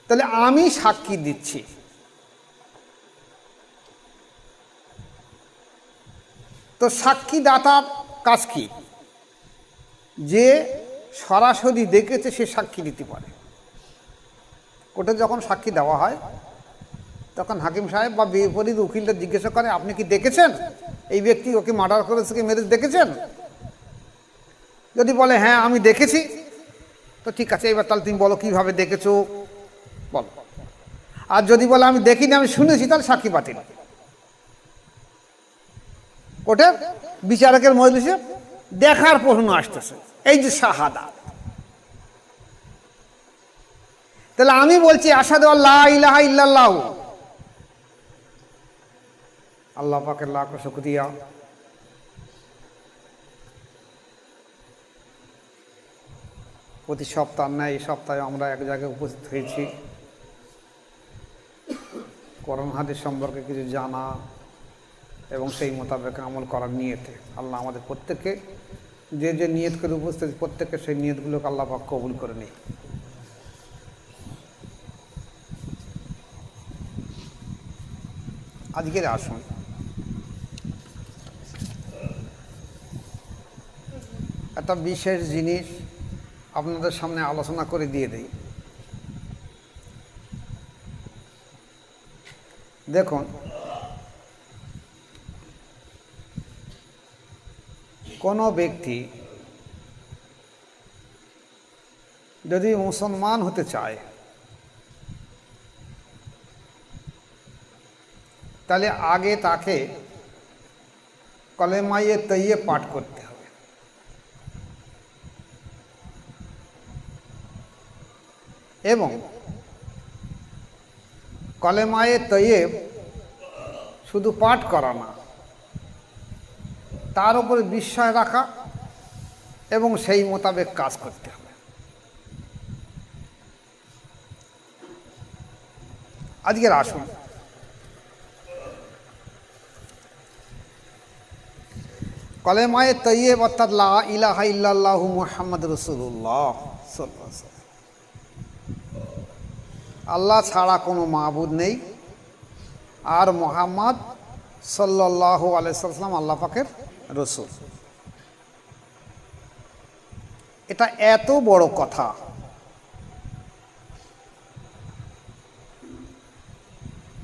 তাহলে আমি সাক্ষী দিচ্ছি। তো সাক্ষীদাতার কাজ কি? যে সরাসরি দেখেছে সে সাক্ষী দিতে পারে। কোর্টে যখন সাক্ষী দেওয়া হয় তখন হাকিম সাহেব বা বিপরীত উকিলটা জিজ্ঞাসা করে, আপনি কি দেখেছেন এই ব্যক্তি ওকে মার্ডার করেছে কি মেরেজ দেখেছেন? যদি বলে হ্যাঁ আমি দেখেছি, তো ঠিক আছে, এবার তাহলে তুমি বলো কিভাবে দেখেছো বলো। আর যদি বলে আমি দেখিনি আমি শুনেছি, তাহলে সাক্ষী বাতিল। কোর্টের বিচারকের মজলিসে দেখার প্রশ্ন আসতেছে, এই যে শাহাদাত। তাহলে আমি বলছি আশহাদু আল্লা ইলাহা ইল্লাল্লাহ, আল্লাহ পাকের লাখ শুকরিয়া, প্রতি সপ্তাহ না এই সপ্তাহে আমরা এক জায়গায় উপস্থিত হয়েছি কোরআন হাদিস সম্পর্কে কিছু জানা এবং সেই মোতাবেক আমল করার নিয়তে। আল্লাহ আমাদের প্রত্যেককে যে যে নিয়ত করে উপস্থিত, প্রত্যেককে সেই নিয়তগুলোকে আল্লাহ পাক কবুল করে নিই। আজকের আসুন একটা বিশেষ জিনিস আপনাদের সামনে আলোচনা করে দিয়ে দেই। দেখুন, কোনো ব্যক্তি যদি মুসলমান হতে চায় তাহলে আগে তাকে কলেমায়ে তৈয়ব পাঠ করতে হবে। এবং কলেমায়ে তৈয়ব শুধু পাঠ করা না, তার উপরে বিশ্বাস রাখা এবং সেই মোতাবেক কাজ করতে হবে। আজকের আসুন কলেমায়ে তৈয়ব অর্থাৎ লা ইলাহা ইল্লাল্লাহু মুহাম্মাদুর রাসূলুল্লাহ সাল্লাল্লাহু আলাইহি ওয়াসাল্লাম, আল্লাহ ছাড়া কোনো মাবুদ নেই, আর মুহাম্মদ সাল্লাল্লাহু আলাইহি ওয়াসাল্লাম আল্লাহ পাকের রাসূল। এটা এত বড় কথা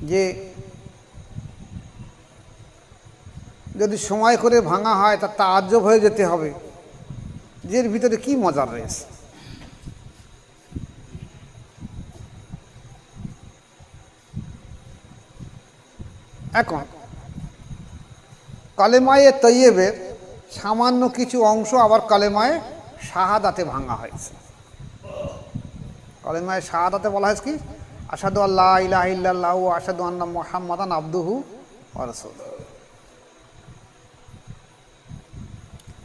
যে যদি সময় করে ভাঙা হয় তা তাজ্জব হয়ে যেতে হবে যে এর ভিতরে কি মজা রয়েছে। এখন কালেমায়ে তৈয়বের সামান্য কিছু অংশ আবার কালেমায়ে শাহাদাতে ভাঙা হয়েছে। কালেমায়ে শাহাদাতে বলা হয়েছে কি, আশহাদু আল্লা ইলাহা ইল্লাল্লাহু ওয়া আশহাদু আন্না মুহাম্মাদান আবদুহু ওয়া রাসূলুহু,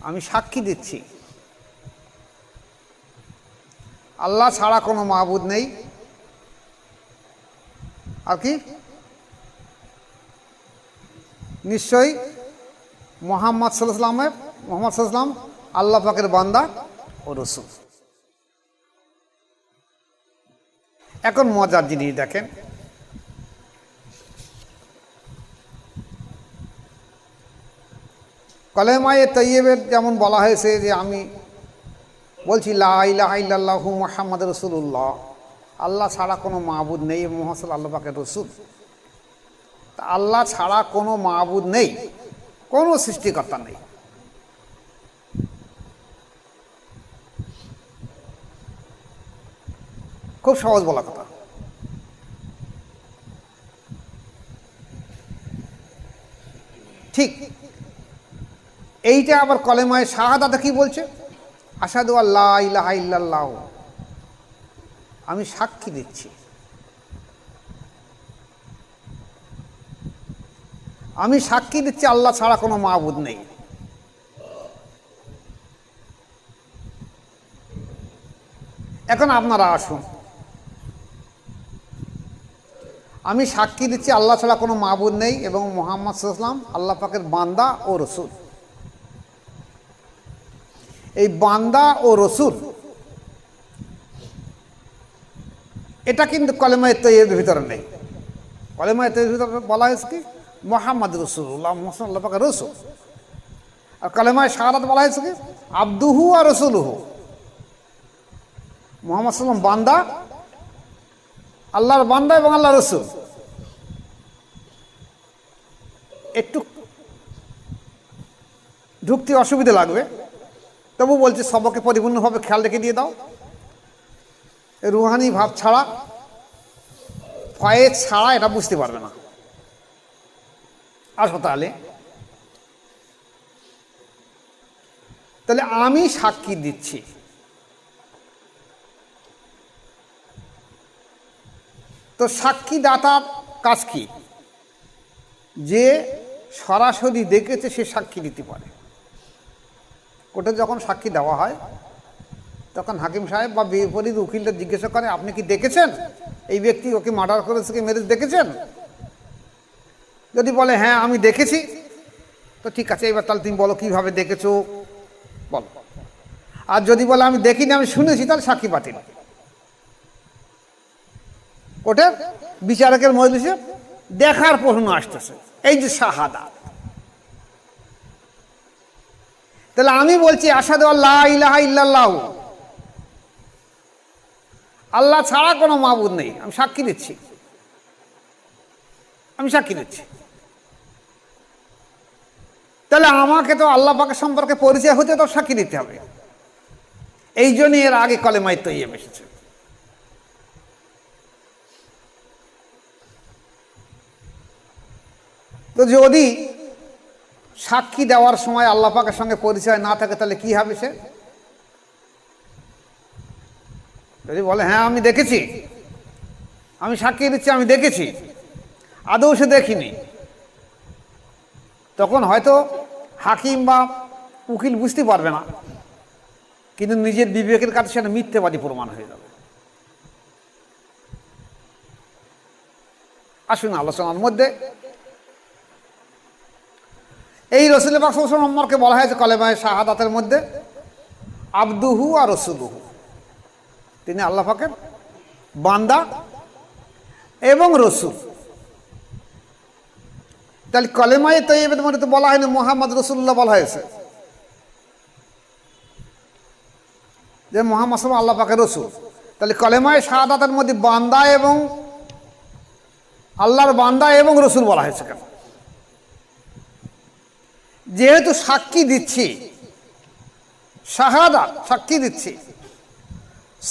আমি সাক্ষী দিচ্ছি আল্লাহ ছাড়া কোনো মাবুদ নেই, আর কি নিশ্চয়ই মুহাম্মদ সাল্লাল্লাহু আলাইহি ওয়াসাল্লাম আল্লাহ পাকের বান্দা ও রাসূল। এখন মজার জিনিস দেখেন, কলেমায়ে তৈয়বের যেমন বলা হয়েছে যে আমি বলছি লা ইলাহা ইল্লাল্লাহু মুহাম্মাদুর রাসূলুল্লাহ, আল্লাহ ছাড়া কোনো মাবুদ নেই, মুহাম্মদ আল্লাহ পাকের রাসূল। তা আল্লাহ ছাড়া কোনো মাবুদ নেই, কোনো সৃষ্টিকর্তা নেই। খুব সহজ বলা কথা। ঠিক এইটা আবার কলেমায়ে শাহাদাতে কি বলছে, আশহাদু আল্লা ইলাহা ইল্লাল্লাহ, আমি সাক্ষী দিচ্ছি আমি সাক্ষী দিচ্ছি আল্লাহ ছাড়া কোনো মাবুদ নেই। এখন আপনারা আসুন, আমি সাক্ষী দিচ্ছি আল্লাহ ছাড়া কোনো মাবুদ নেই এবং মুহাম্মদ সাল্লাল্লাহু আলাইহি ওয়াসাল্লাম আল্লাহ পাকের বান্দা ও রাসূল। এই বান্দা ও রাসূল এটা কিন্তু কলেমায়ে তৈয়বের ভিতরে নেই। কলেমায়ে তৈয়বের ভিতরে বলা হয়েছে কি মুহাম্মদ রাসূলুল্লাহ, মুহাম্মদ আল্লাহ পাকের রাসূল। আর কলেমায়ে শাহাদাত বলা হয়েছে কি আবদুহু আর রাসূলুহু, মুহাম্মদ সাল্লাল্লাহু আলাইহি ওয়াসাল্লাম বান্দা, আল্লাহর বান্দা এবং আল্লাহর রাসূল। একটু ঢুকতে অসুবিধা লাগবে, তবু বলছি সবকে পরিপূর্ণভাবে খেয়াল রেখে দিয়ে দাও। রুহানি ভাব ছাড়া, ফয়েজ ছাড়া এটা বুঝতে পারবে না। আসো তাহলে আমি সাক্ষী দিচ্ছি, তো সাক্ষীদাতার কাজ কি? যে সরাসরি দেখেছে সে সাক্ষী দিতে পারে। কোর্টে যখন সাক্ষী দেওয়া হয় তখন হাকিম সাহেব বা বিপরীত উকিলটা জিজ্ঞাসা করে আপনি কি দেখেছেন এই ব্যক্তি ওকে মার্ডার করেছে কি মেরেজ দেখেছেন? যদি বলে হ্যাঁ আমি দেখেছি, তো ঠিক আছে, এবার তাহলে তুমি বলো কিভাবে দেখেছো বলো। আর যদি বলে আমি দেখিনি আমি শুনেছি, তাহলে সাক্ষী বাতিল। কোর্টের বিচারকের মজলিসে দেখার প্রশ্ন আসতেছে, এই যে শাহাদাত। তাহলে আমি বলছি আশহাদু আল্লা ইলাহা ইল্লাল্লাহু, আল্লাহ ছাড়া কোনো মাবুদ নেই, আমি সাক্ষী দিচ্ছি, আমি সাক্ষী দিচ্ছি। তাহলে আমাকে তো আল্লাহ পাকের সম্পর্কে পরিচয় হতে তো সাক্ষী দিতে হবে। এই জন্যই এর আগে কলেমায়ে তৈয়্যিব এসেছে। তো যদি সাক্ষী দেওয়ার সময় আল্লাহ পাকের সঙ্গে পরিচয় না থাকে তাহলে কি হবে? সে যদি বলে হ্যাঁ আমি দেখেছি, আমি সাক্ষী দিচ্ছি আমি দেখেছি, আদৌ সে দেখিনি, তখন হয়তো হাকিম বা উকিল বুঝতে পারবে না, কিন্তু নিজের বিবেকের কাছে সেটা মিথ্যেবাদী প্রমাণ হয়ে যাবে। আসুন আলোচনার মধ্যে এই রাসূল পাক সাল্লাল্লাহু আলাইহি ওয়াসাল্লাম সম্পর্কে বলা হয়েছে কলেমায়ে শাহাদাতের মধ্যে আবদুহু আর রাসূলুহু, তিনি আল্লাহ পাকের বান্দা এবং রাসূল। তাহলে কলেমায়ে তৈয়্যিবের মধ্যে তো বলা হয়নি মুহাম্মদ রাসূলুল্লাহ, বলা হয়েছে যে মুহাম্মদ সাল্লাল্লাহু আল্লাহ পাকের রাসূল। তাহলে কলেমায়ে শাহাদাতের মধ্যে বান্দা এবং আল্লাহর বান্দা এবং রাসূল বলা হয়েছে কেন? যেহেতু সাক্ষী দিচ্ছি, শাহাদাত সাক্ষী দিচ্ছি,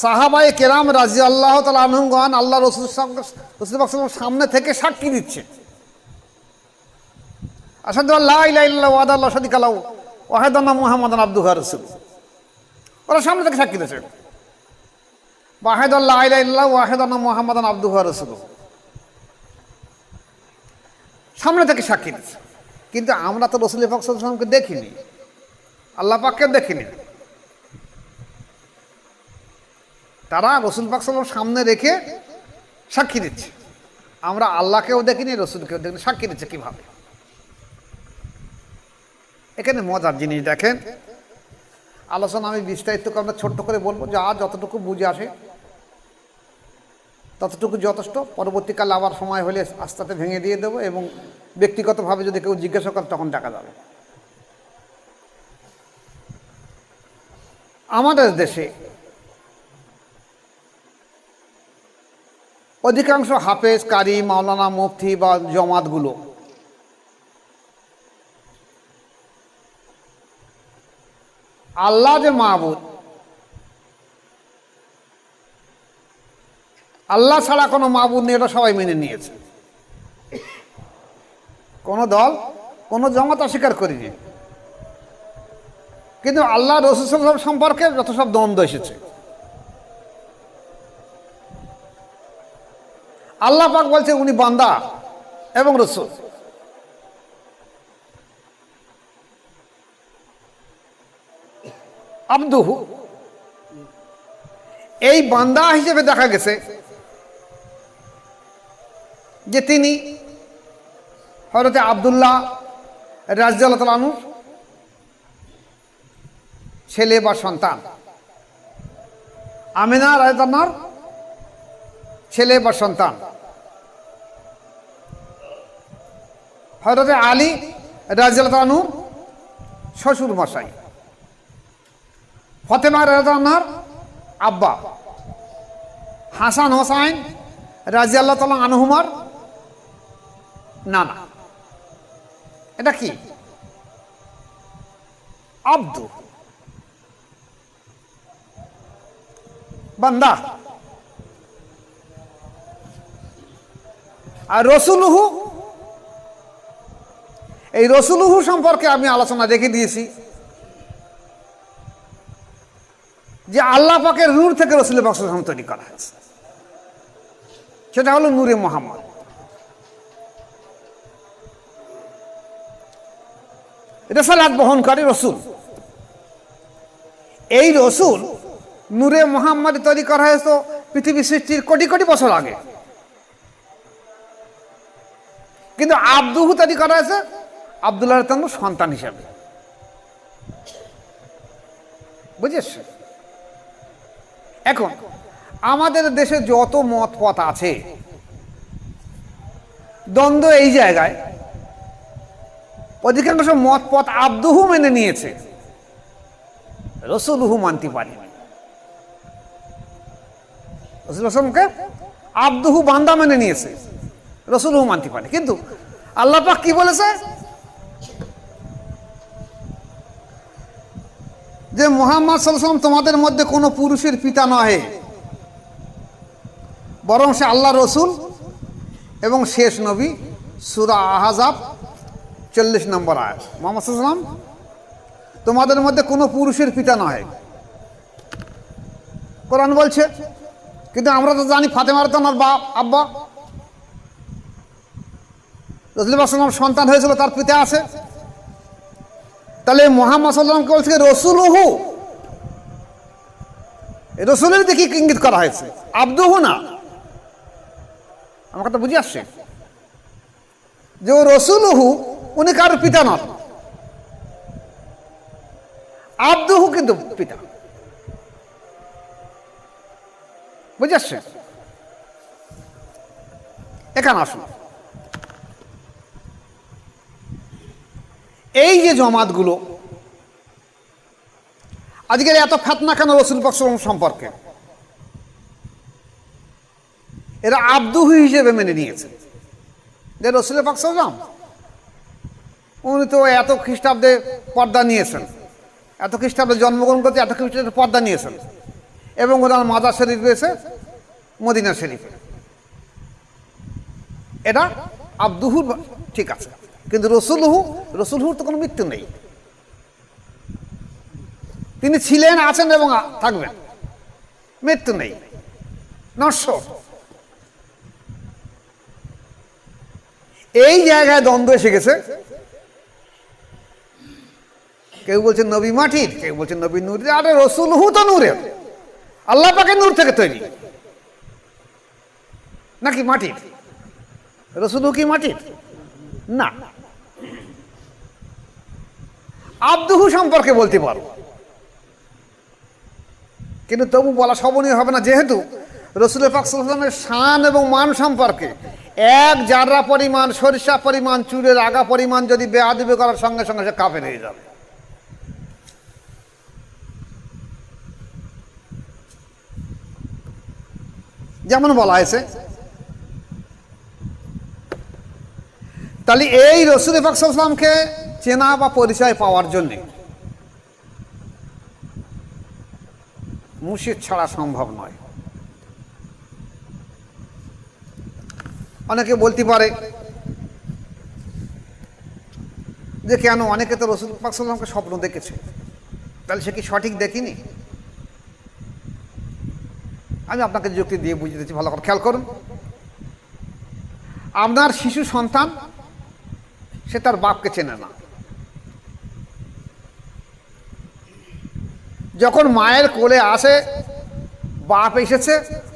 সাহাবায়ে কেরাম রাদিয়াল্লাহু তাআলা আনহুগণ আল্লাহ রাসূল সামনে থেকে সাক্ষী দিচ্ছে আশহাদু আল্লা ইলাহা ইল্লাল্লাহু ওয়া আশহাদু আন্না শারীকা লাহু ওয়া আশহাদু আন্না মুহাম্মাদান আবদুহু ওয়া রাসূলুহু। ওরা সামনে থেকে সাক্ষী দিচ্ছে, ওয়া আশহাদু আল্লা ইলাহা ইল্লাল্লাহু ওয়া আশহাদু আন্না মুহাম্মাদান আবদুহু ওয়া রাসূলুহু, সামনে থেকে সাক্ষী দিচ্ছে। কিন্তু আমরা তো রাসূল পাক সাল্লাল্লাহু আলাইহি ওয়াসাল্লামকে দেখিনি, আল্লাহ পাককে দেখিনি। তারা রাসূল পাক সাল্লাল্লাহু আলাইহি ওয়াসাল্লাম সামনে রেখে সাক্ষী দিচ্ছে, আমরা আল্লাহকেও দেখিনি রাসূলকেও দেখিনি, সাক্ষী দিচ্ছে কিভাবে? এখানে মজার জিনিস দেখেন, আলোচনা আমি বিস্তারিত আমরা ছোট্ট করে বলবো, যা যতটুকু বুঝে আসে ততটুকু যথেষ্ট। পরবর্তীকালে আবার সময় হলে আস্তে আস্তে ভেঙে দিয়ে দেবো, এবং ব্যক্তিগতভাবে যদি কেউ জিজ্ঞাসা করে তখন দেখা যাবে। আমাদের দেশে অধিকাংশ হাফেজ, কারি, মাওলানা, মুফতি বা জমাতগুলো আল্লাহ যে মাবুদ, আল্লাহ ছাড়া কোনো মাবুদ নেই, এটা সবাই মেনে নিয়েছে। কোনো দল, কোনো জমাত অস্বীকার করেনি। কিন্তু আল্লাহ রাসূল সাল্লাল্লাহু আলাইহি ওয়াসাল্লাম সম্পর্কে যত সব দ্বন্দ্ব এসেছে, আল্লাহ পাক বলছে উনি বান্দা এবং রাসূল। আবদুহু, এই বান্দা হিসেবে দেখা গেছে যে তিনি হযরতে আব্দুল্লাহ রাদিয়াল্লাহু তাআলা আনহু ছেলে বা সন্তান, আমিনা রাদিয়াল্লাহু আনহার ছেলে বা সন্তান। হযরত আলী রাদিয়াল্লাহু আনহু শ্বশুর মশাই, ফাতেমা রাদিয়াল্লাহু আনহার আব্বা, হাসান হোসাইন রাদিয়াল্লাহু তাআলা আনহুমার নানা। এটা কি? আব্দু, বান্দা। আর রসুলুহু, এই রসুলুহু সম্পর্কে আমি আলোচনা রেখে দিয়েছি যে আল্লাহ পাকের নূর থেকে রসুল পাক সাল্লাল্লাহু আলাইহি ওয়াসাল্লাম তৈরি করা হয়েছে, সেটা হলো নূরে মুহাম্মদ। রিসালাত বহনকারী রসুল। এই রসুল নূরে মুহাম্মদ তৈরি করা হয়েছে পৃথিবী সৃষ্টির কোটি কোটি বছর আগে, কিন্তু আব্দুহু তৈরি করা হয়েছে আব্দুল্লাহর সন্তান হিসাবে। বুঝেছ? এখন আমাদের দেশে যত মত পথ আছে, দ্বন্দ্ব এই জায়গায়, অধিকাংশ মত পথ আব্দুহু মেনে নিয়েছে, রসুলুহু মানতে পারেনি। রসুলকে আব্দুহু বান্দা মেনে নিয়েছে, রসুলুহু মানতে পারে। কিন্তু আল্লাহ পাক কি বলেছে? যে মুহাম্মদ সাল্লাল্লাহু আলাইহি ওয়াসাল্লাম তোমাদের মধ্যে কোনো পুরুষের পিতা নহে, বরং সে আল্লাহ রসুল এবং শেষ নবী। সূরা আহজাব 40 নম্বর আয়াত। মুহাম্মদ সাল্লাল্লাহু আলাইহি ওয়াসাল্লাম তোমাদের মধ্যে কোনো পুরুষের পিতা নহে, কোরআন বলছে। কিন্তু আমরা তো জানি ফাতেমার তো ওনার বাপ আব্বা, রাসূল সাল্লাল্লাহু আলাইহি ওয়াসাল্লাম সন্তান হয়েছিল, তার পিতা আছে। তাহলে মুহাম্মদ সাল্লাল্লাহু আলাইহি ওয়াসাল্লামকে বলছে রসুলুহু, রসুলের দিকে ইঙ্গিত করা হয়েছে, আব্দুহু না। আমার কথা বুঝে আসছে যে ও রসুলুহু, উনি কারোর পিতা নন, আব্দুহু কিন্তু পিতা। বুঝে আসছে? এখানে আসুন, এই যে জমাতগুলো আজকের এত ফেতনা কেন রসুল পাক সাল্লাল্লাহু আলাইহি ওয়াসাল্লাম সম্পর্কে? এরা আব্দুহু হিসেবে মেনে নিয়েছে যে রসুল পাক সাল্লাল্লাহু আলাইহি ওয়াসাল্লাম উনি তো এত খ্রিস্টাব্দে পর্দা নিয়েছেন, এত খ্রিস্টাব্দে জন্মগ্রহণ করতে, এত খ্রিস্টাব্দে পর্দা নিয়েছেন, এবং ওনার মাজার শরীফ রয়েছে মদিনা শরীফে। এটা আব্দুহুর ঠিক আছে, কিন্তু রসুলহুর তো কোনো মৃত্যু নেই। তিনি ছিলেন, আছেন এবং থাকবেন, মৃত্যু নেই, নশ্বর। এই জায়গায় দ্বন্দ্ব এসে গেছে। কেউ বলছেন নবী মাটির, কেউ বলছেন নবী নূরের। আরে রসুলহু তো নূরের, আল্লাহ পাকের নূর থেকে তৈরি, নাকি মাটির? রসুলহু কি মাটির? না। আব্দুহু সম্পর্কে বলতে পারো, কিন্তু তবু বলা শোভনীয় হবে না, যেহেতু রসুল পাক সাল্লাল্লাহু আলাইহি ওয়াসাল্লামের শান এবং মান সম্পর্কে এক জাররা পরিমাণ, সরিষা পরিমাণ, চুলের আগা পরিমাণ যদি বেয়াদবি করার সঙ্গে সঙ্গে সে কাফের হয়ে যাবে। যেমন বলা হয়েছে, তাহলে এই রসুল পাক সাল্লাল্লাহু আলাইহি ওয়াসাল্লামকে চেনা বা পরিচয় পাওয়ার জন্যে মুর্শিদ ছাড়া সম্ভব নয়। অনেকে বলতে পারে যে কেন, অনেকে তো রসুল পাক সাল্লাল্লাহু আলাইহি ওয়াসাল্লামকে স্বপ্ন দেখেছে, তাহলে সে কি সঠিক দেখেনি? আমি আপনাকে যুক্তি দিয়ে বুঝিয়ে দিচ্ছি, ভালো করে খেয়াল করুন। আপনার শিশু সন্তান, সে তার বাপকে চেনে না। যখন মায়ের কোলে আসে, বাপ এসেছে,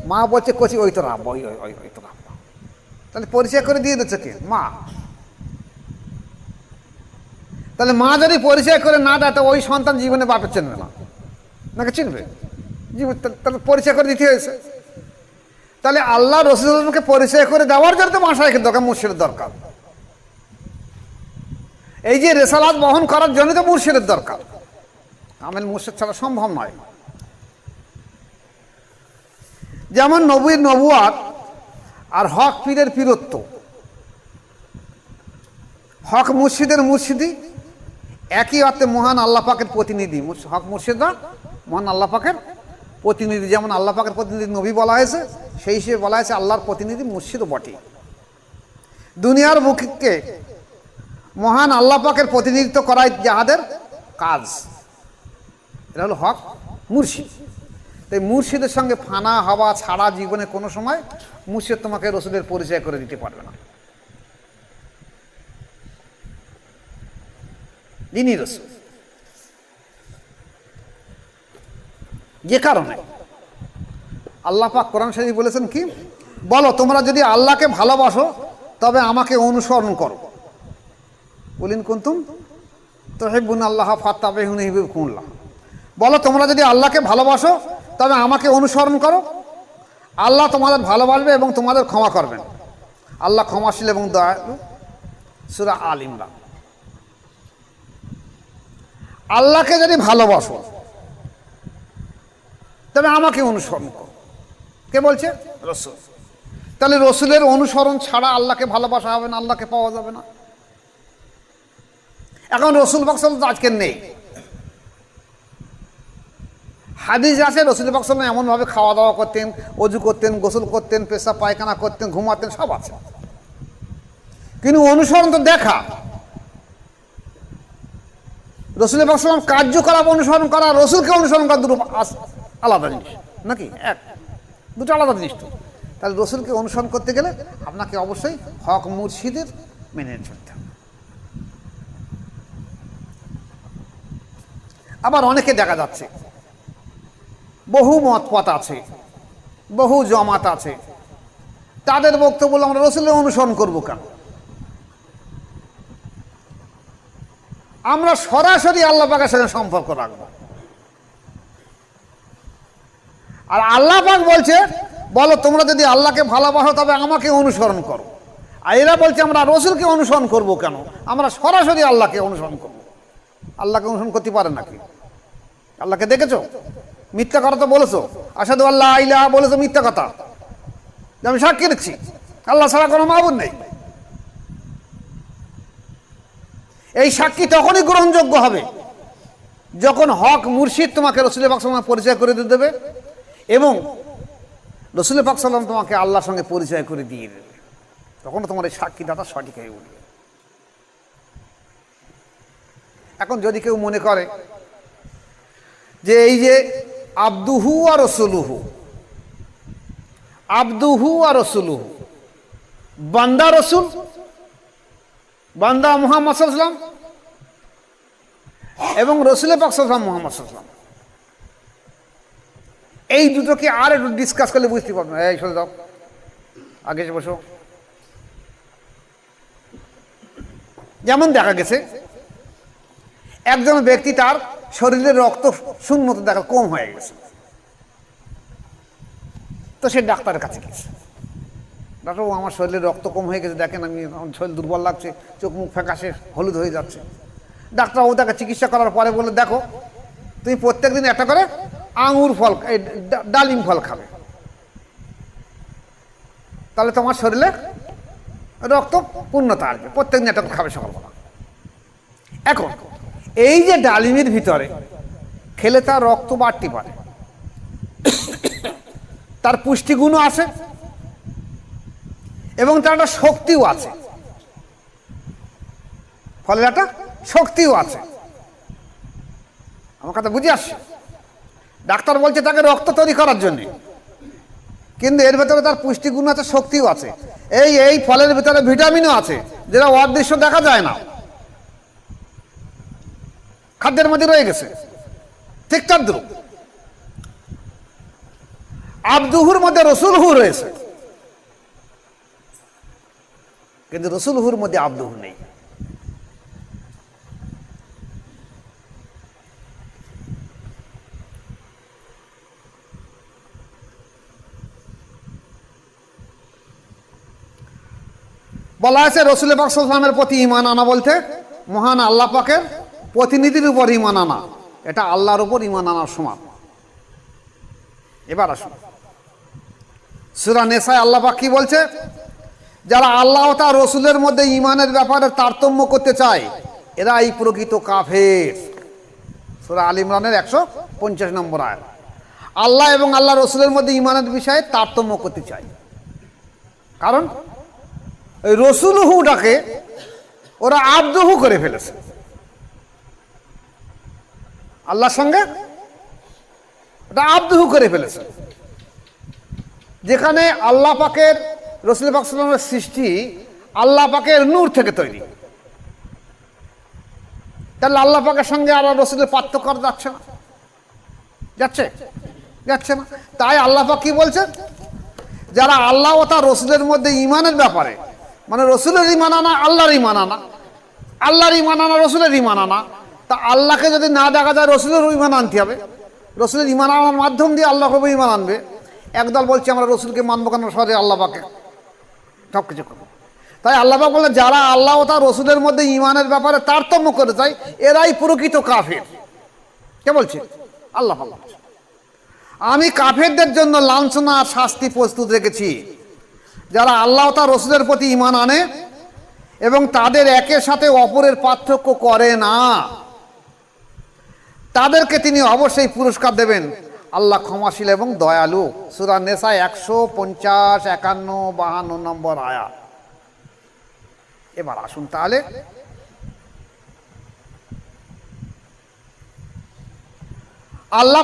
মা বলছে কচি ওই তোর আব্বা, ওই তোর আব্বা। তাহলে পরিচয় করে দিয়ে দিচ্ছে কে? মা। তাহলে মা যদি পরিচয় করে না দেয়, তো ওই সন্তান জীবনে বাপের চেনবে না, নাকি চিনবে? জীবন তাহলে পরিচয় করে দিতে হয়েছে। তাহলে আল্লাহ রসুলকে পরিচয় করে দেওয়ার জন্য তো মাশায়েখের দরকার, মুর্শিদের দরকার। এই যে রেসালাত বহন করার জন্য তো মুর্শিদের দরকার, কামেল মুর্শিদ ছাড়া সম্ভব নয়। যেমন নবীর নবুয়াত আর হক পীরের পীরত্ব, হক মুর্শিদের মুর্শিদি একই অর্থে মহান আল্লাহ পাকের প্রতিনিধি। হক মুর্শিদরা মহান আল্লাহ পাকের প্রতিনিধি। যেমন আল্লাহ পাকের প্রতিনিধি নবী বলা হয়েছে, সেই হিসেবে বলা হয়েছে আল্লাহর প্রতিনিধি মুর্শিদও বটে। দুনিয়ার বুকে মহান আল্লাহ পাকের প্রতিনিধিত্ব করাই যাহাদের কাজ, এটা হলো হক মুর্শিদ। তাই মুর্শিদের সঙ্গে ফানা হওয়া ছাড়া জীবনে কোনো সময় মুর্শিদ তোমাকে রসুলের পরিচয় করে দিতে পারবে না। যিনি রসুল, যে কারণে আল্লাহ পাক কোরআন শরীফে বলেছেন কি, বলো তোমরা যদি আল্লাহকে ভালোবাসো তবে আমাকে অনুসরণ করো। বলিন কুনতুম তুহিব্বুনা আল্লাহ ফাত্তাবিউনি ইউহিব্বুকুমুল্লাহ। বলো তোমরা যদি আল্লাহকে ভালোবাসো তবে আমাকে অনুসরণ করো, আল্লাহ তোমাদের ভালোবাসবে এবং তোমাদের ক্ষমা করবেন। আল্লাহ ক্ষমাশীল এবং দয়ালু। সূরা আল ইমরান। আল্লাহকে যদি ভালোবাসো তবে আমাকে অনুসরণ করো। কে বলছে? রসুল। তাহলে রসুলের অনুসরণ ছাড়া আল্লাহকে ভালোবাসা হবে না, আল্লাহকে পাওয়া যাবে না। এখন রসুল পাক সাল্লাল্লাহু আলাইহি ওয়াসাল্লাম আজকে নেই। হাদিস আছে রসুল পাক সাল্লাল্লাহু আলাইহি ওয়াসাল্লাম এমনভাবে খাওয়া দাওয়া করতেন, অজু করতেন, গোসল করতেন, পেশাব পায়খানা করতেন, ঘুমাতেন, সব আছে। কিন্তু অনুসরণ তো দেখা। রসুল পাক সাল্লাল্লাহু আলাইহি ওয়াসাল্লাম কার্যকলাপ অনুসরণ করা, রসুলকে অনুসরণ করা দুটো আলাদা জিনিস নাকি? দুটো আলাদা জিনিস তো। তাহলে রসুলকে অনুসরণ করতে গেলে আপনাকে অবশ্যই হক মুর্শিদের মেনে চলতে হবে। আবার অনেকে দেখা যাচ্ছে বহু মত পথ আছে, বহু জমাত আছে, তাদের বক্তব্য আমরা রসুলের অনুসরণ করবো কেন? আমরা সরাসরি আল্লাহ পাকের সঙ্গে সম্পর্ক রাখবো। আর আল্লাহ পাক বলছে বলো তোমরা যদি আল্লাহকে ভালোবাসো তবে আমাকে অনুসরণ করো। আর এরা বলছে আমরা রসুলকে অনুসরণ করব কেন? আমরা সরাসরি আল্লাহকে অনুসরণ করব। আল্লাহকে অনুসরণ করতে পারে নাকি? আল্লাহকে দেখেছো? মিথ্যা কথা তো বলেছো, আশহাদু আল্লা ইলাহা বলেছো, মিথ্যা কথা। আমি সাক্ষী দিচ্ছি আল্লাহ ছাড়া কোনো মাবুদ নেই। এই সাক্ষী তখনই গ্রহণযোগ্য হবে যখন হক মুর্শিদ তোমাকে রসুল পাক সাল্লাল্লাহু পরিচয় করে দিয়ে দেবে এবং রসুল পাক সাল্লাল্লাহু তোমাকে আল্লাহর সঙ্গে পরিচয় করে দিয়ে দেবে। তখন তোমার এই সাক্ষীদাতা সঠিক হয়ে উঠবে। এখন যদি কেউ মনে করে যে এই যে আব্দুহু আর রসুলুহু, আব্দুহু আর রসুলুহু, বান্দা রসুল, বান্দা মুহাম্মদ সাল্লাল্লাহু আলাইহি ওয়াসাল্লাম এবং রসুল পাক সাল্লাল্লাহু আলাইহি ওয়াসাল্লাম মুহাম্মদ সাল্লাল্লাহু আলাইহি ওয়াসাল্লাম, এই দুটোকে আর একটু ডিসকাস করলে বুঝতে পারবেন। এই সরে দাও, আগে এসে বসো। যেমন দেখা গেছে একজন ব্যক্তি তার শরীরের রক্ত শূন্যতা দেখা কম হয়ে গেছে, তো সে ডাক্তারের কাছে গেছে। ডাক্তার, আমার শরীরের রক্ত কম হয়ে গেছে, দেখেন আমি আমার শরীর দুর্বল লাগছে, চোখ মুখ ফ্যাকাশে হলুদ হয়ে যাচ্ছে। ডাক্তার তাকে চিকিৎসা করার পরে বলে, দেখো তুমি প্রত্যেক দিন একটা করে আঙুর ফল, এই ডালিম ফল খাবে, তাহলে তোমার শরীরে রক্ত পূর্ণতা আসবে। প্রত্যেকদিন একটা খাবে সকালবেলা। এখন এই যে ডালিমের ভিতরে খেলে তার রক্ত বাড়তে পারে, তার পুষ্টিগুণও আছে এবং তার একটা শক্তিও আছে, ফলের একটা শক্তিও আছে। আমার কথা বুঝে আসছে? ডাক্তার বলছে তাকে রক্ত তৈরি করার জন্য, কিন্তু এর ভেতরে তার পুষ্টিগুণ আছে, শক্তিও আছে। এই ফলের ভিতরে ভিটামিনও আছে, যেটা অদৃশ্য দেখা যায় না, খাদ্যের মধ্যে রয়ে গেছে। ঠিক তদ্রূপ আব্দুহুর মধ্যে রসুলহু রয়েছে, কিন্তু রসুলহুর মধ্যে আব্দুহু নেই। বলা আছে রসুল পাক সাল্লাল্লাহু আলাইহি ওয়াসাল্লামের প্রতি ঈমান আনা বলতে মহান আল্লাহ পাকের প্রতিনিধির উপর ঈমান আনা, এটা আল্লাহর উপর ঈমান আনার সমান। এবার আসুন সূরা নিসায় আল্লাহ পাক কি বলছে, যারা আল্লাহ ও তার রসুলের মধ্যে ঈমানের ব্যাপারে তারতম্য করতে চায় এরা এই প্রকৃত কাফের। সূরা আল ইমরানের 150 নম্বর আয়াত। আল্লাহ এবং আল্লাহ রসুলের মধ্যে ঈমানের বিষয়ে তারতম্য করতে চায়, কারণ ওই রসুলহুটাকে ওরা আব্দুহু করে ফেলেছে আল্লাহর সঙ্গে, ওটা আব্দুহু করে ফেলেছে। যেখানে আল্লাহ পাকের রসুল পাক সাল্লাল্লাহু আলাইহি ওয়াসাল্লামের সৃষ্টি আল্লাহ পাকের নূর থেকে তৈরি, তাহলে আল্লাহ পাকের সঙ্গে আর রসুলের পার্থক্য করা যাচ্ছে না, যাচ্ছে না। তাই আল্লাহ পাক কি বলছেন, যারা আল্লাহ ও তার রসুলের মধ্যে ঈমানের ব্যাপারে, মানে রসুলের ঈমান আনা আল্লাহর ঈমান আনা, আল্লাহর ঈমান আনা রসুলের ঈমান আনা, তা আল্লাহকে যদি না দেখা যায় রসুলের ঈমান আনতে হবে, রসুলের ঈমান আনার মাধ্যম দিয়ে আল্লাহর উপর ঈমান আনবে। একদল বলছে আমরা রসুলকে মানবো কেন, সরে আল্লাহ পাকে সব কিছু করবো। তাই আল্লাহ পাক বলে যারা আল্লাহ ও তার রসুলের মধ্যে ঈমানের ব্যাপারে তারতম্য করে যায় এরাই প্রকৃত কাফের। কে বলছে? আল্লাহ পাক। আমি কাফেরদের জন্য লাঞ্ছনা আর শাস্তি প্রস্তুত রেখেছি, যারা আল্লাহ ও তার রসুলের প্রতি ঈমান আনে এবং তাদের একের সাথে অপরের পার্থক্য করে না, তাদেরকে তিনি অবশ্যই পুরস্কার দেবেন। আল্লাহ ক্ষমাশীল এবং দয়ালু। সূরা নিসা 150, 51, 52 নম্বর আয়াত। এবার আসুন তাহলে আল্লাহ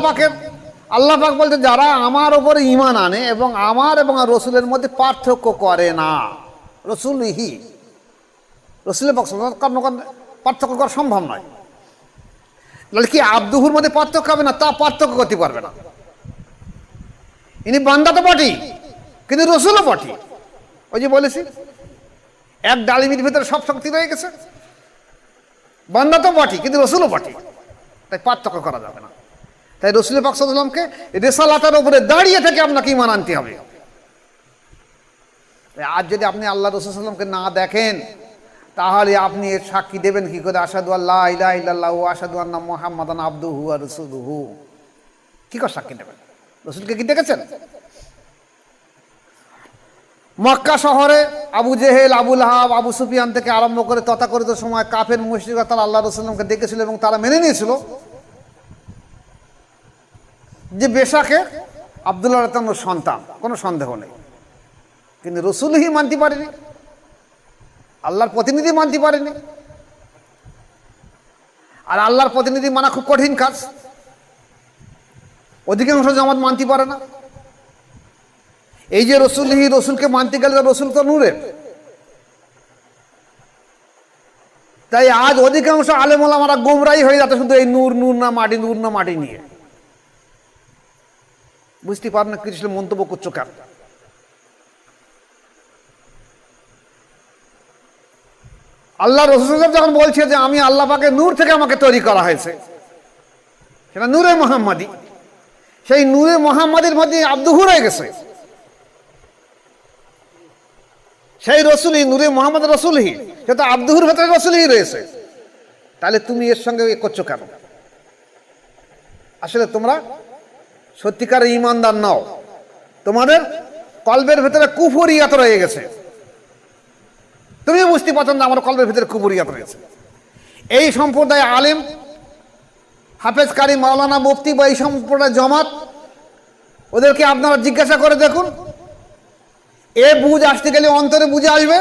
পাক বলতে যারা আমার ওপরে ঈমান আনে এবং আমার এবং রসুলের মধ্যে পার্থক্য করে না, রসুলহি রসুলের পাক পার্থক্য করা সম্ভব নয়। তাহলে কি আব্দুহুর মধ্যে পার্থক্য হবে না? তা পার্থক্য করতে পারবে না। ইনি বান্দা তো বটেই, কিন্তু রসুলও বটে। ওই যে বলেছি এক ডালিমির ভিতরে সব শক্তি রয়ে গেছে, বান্দা তো বটে কিন্তু রসুলও বটে, তাই পার্থক্য করা যাবে না। তাই রসুল পাক সাল্লাল্লাহু আলাইহি ওয়াসাল্লামকে রিসালাতের উপরে দাঁড়িয়ে থেকে আপনাকে ঈমান আনতে হবে। আজ যদি আপনি আল্লাহ রসুল সাল্লাল্লাহু আলাইহি ওয়াসাল্লামকে না দেখেন তাহলে আপনি এর সাক্ষী দেবেন কি করে? আশহাদু আল্লা ইলাহা ইল্লাল্লাহু ওয়া আশহাদু আন্না মুহাম্মাদান আবদুহু ওয়া রাসূলুহু। কি করে সাক্ষী দেবেন? রসুলকে কি দেখেছেন? মক্কা শহরে আবু জেহেল, আবু লাহাব, আবু সুফিয়ান থেকে আরম্ভ করে তথাকথিত সময় কাফের মুশরিকরা তারা আল্লাহ রাসূল সাল্লাল্লাহু আলাইহি ওয়াসাল্লামকে দেখেছিল এবং তারা মেনে নিয়েছিল যে বেশাকে আব্দুল্লাহ রাতানোর সন্তান, কোনো সন্দেহ নেই। কিন্তু রসুলহি মানতে পারেনি, আল্লাহর প্রতিনিধি মানতে পারেনি। আর আল্লাহর প্রতিনিধি মানা খুব কঠিন কাজ, অধিকাংশ জামাত মানতে পারে না। এই যে রসুলহি, রসুলকে মানতে গেলে রসুল তো নূরের। তাই আজ অধিকাংশ আলেম ওলামারা গোমরাই হয়ে যাচ্ছে শুধু এই নূর না মাটি নিয়ে। বুঝতে পারেন না কিছু মন্তব্য করছো কেন? আল্লাহ রাসূল যখন বলছে যে আমি আল্লাহ পাকের নূর থেকে আমাকে তৈরি করা হয়েছে, সেটা নূরে মুহাম্মাদি, সেই নূরে মুহাম্মাদির মধ্যে আব্দুহু রয়ে গেছে, সেই রসুলই নূরে মুহাম্মদ রসুলহি, সেটা আব্দুহুর ভেতরে রসুলহি রয়েছে। তাহলে তুমি এর সঙ্গে করছো কেন? আসলে তোমরা সত্যিকারের ঈমানদার নাও, তোমাদের কলবের ভেতরে কুফরিয়াত রয়ে গেছে। তুমি বুঝতে পারছো না আমার কলবের ভিতরে কুফরিয়াত রয়েছে। এই সম্প্রদায় আলেম, হাফেজ, কারি, মাওলানা, মুফতি বা এই সম্প্রদায় জমাত, ওদেরকে আপনারা জিজ্ঞাসা করে দেখুন, এ বুঝ আসতে গেলে অন্তরে বুঝে আসবে?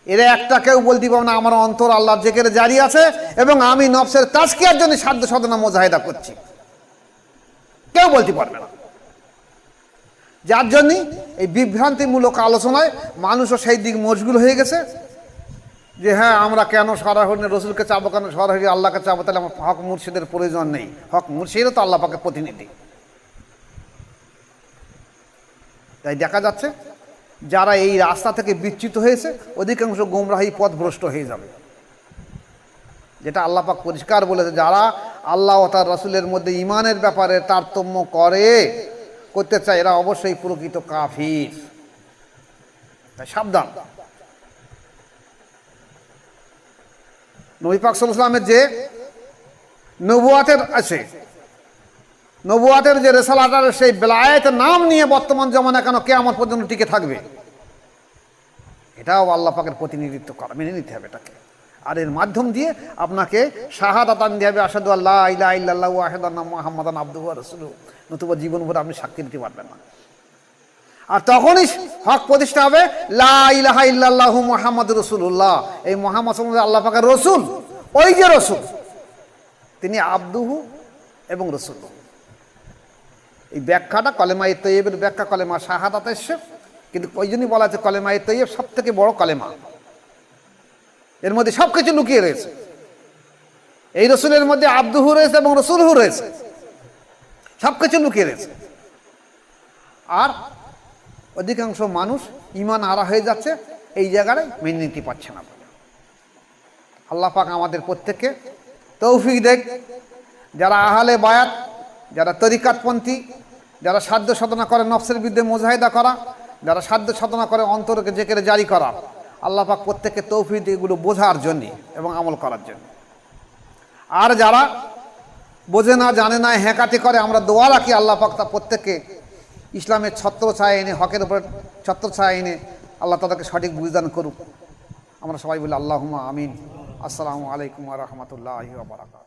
এরা একটা কেউ বলতে পারবে না আমার অন্তর আল্লাহর জিকিরে জারি আছে এবং আমি নফসের তাজকিয়ার জন্য সাধ্য সাধনা মুজাহিদা করছি, কেউ বলতে পারবে না। যার জন্য এই বিভ্রান্তিমূলক আলোচনায় মানুষও সেই দিক মশগুল হয়ে গেছে যে হ্যাঁ আমরা কেন সরাসরি রসুলকে চাবো, কেন সরাসরি আল্লাহকে চাবো? তাহলে আমার হক মুর্শিদের প্রয়োজন নেই। হক মুর্শিদও তো আল্লাহ পাকের প্রতিনিধি। তাই দেখা যাচ্ছে যারা এই রাস্তা থেকে বিচ্যুত হয়েছে অধিকাংশ গোমরাহী পথভ্রষ্ট হয়ে যাবে। যেটা আল্লাহ পাক পরিষ্কার বলেছে, যারা আল্লাহ ও তার রাসূলের মধ্যে ঈমানের ব্যাপারে তারতম্য করতে চায় এরা অবশ্যই প্রকৃত কাফির। তাই সাবধান। নবী পাক সাল্লাল্লাহু আলাইহি ওয়াসাল্লামের যে নবুয়াতের আছে, নবুয়াতের যে রেসালাটার সেই বেলায়েতের নাম নিয়ে বর্তমান জমানা কেন কিয়ামত পর্যন্ত টিকে থাকবে, এটাও আল্লাহ পাকের প্রতিনিধিত্ব করা, মেনে নিতে হবে এটাকে। আর এর মাধ্যম দিয়ে আপনাকে শাহাদাত আনতে হবে, আশহাদু আল্লা ইলাহা ইল্লাল্লাহু ওয়া আশহাদু আন্না মুহাম্মাদান আবদুহু ওয়া রাসূলুহু, নতুবা জীবন ভরে আপনি সাক্ষী দিতে পারবেন না। আর তখনই হক প্রতিষ্ঠা হবে লা ইলাহা ইল্লাল্লাহু মুহাম্মাদুর রাসূলুল্লাহ, এই মুহাম্মদ সাল্লাল্লাহু আলাইহি আল্লাহ পাকের রসুল, ওই যে রসুল তিনি আবদুহু এবং রসুল। এই ব্যাখ্যাটা কলেমা তৈয়বের ব্যাখ্যা, কলেমা শাহাদাত এসছে, কিন্তু ওই জন্যই বলা আছে কলেমা তৈয়ব সব থেকে বড় কলেমা, এর মধ্যে সব কিছু লুকিয়ে রয়েছে। এই রসুলের মধ্যে আবদুহু রয়েছে এবং রসুলহু রয়েছে, সব কিছু লুকিয়ে রয়েছে। আর অধিকাংশ মানুষ ঈমান হারা হয়ে যাচ্ছে, এই জায়গায় মেনে নিতে পারছে না। আল্লাহ পাক আমাদের প্রত্যেককে তৌফিক দেখ, যারা আহলে বায়াত, যারা তরিকাতপন্থী, যারা সাধ্য সাধনা করে নফসের বিরুদ্ধে মুজাহিদা করা, যারা সাধ্য সাধনা করে অন্তরকে জেকেরে জারি করা, আল্লাহ পাক প্রত্যেককে তৌফিক দেয় এগুলো বোঝার জন্যে এবং আমল করার জন্য। আর যারা বোঝে না, জানে না, হ্যাঁকাটি করে, আমরা দোয়া রাখি আল্লাহ পাক তা প্রত্যেককে ইসলামের ছত্র ছায়া এনে, হকের উপরে ছত্র ছায়া এনে আল্লাহ তাদেরকে সঠিক বুঝদান করুক। আমরা সবাই বলি আল্লাহুম্মা আমিন। আসসালামু আলাইকুম ওয়া রাহমাতুল্লাহি ওয়া বারাকাতুহু।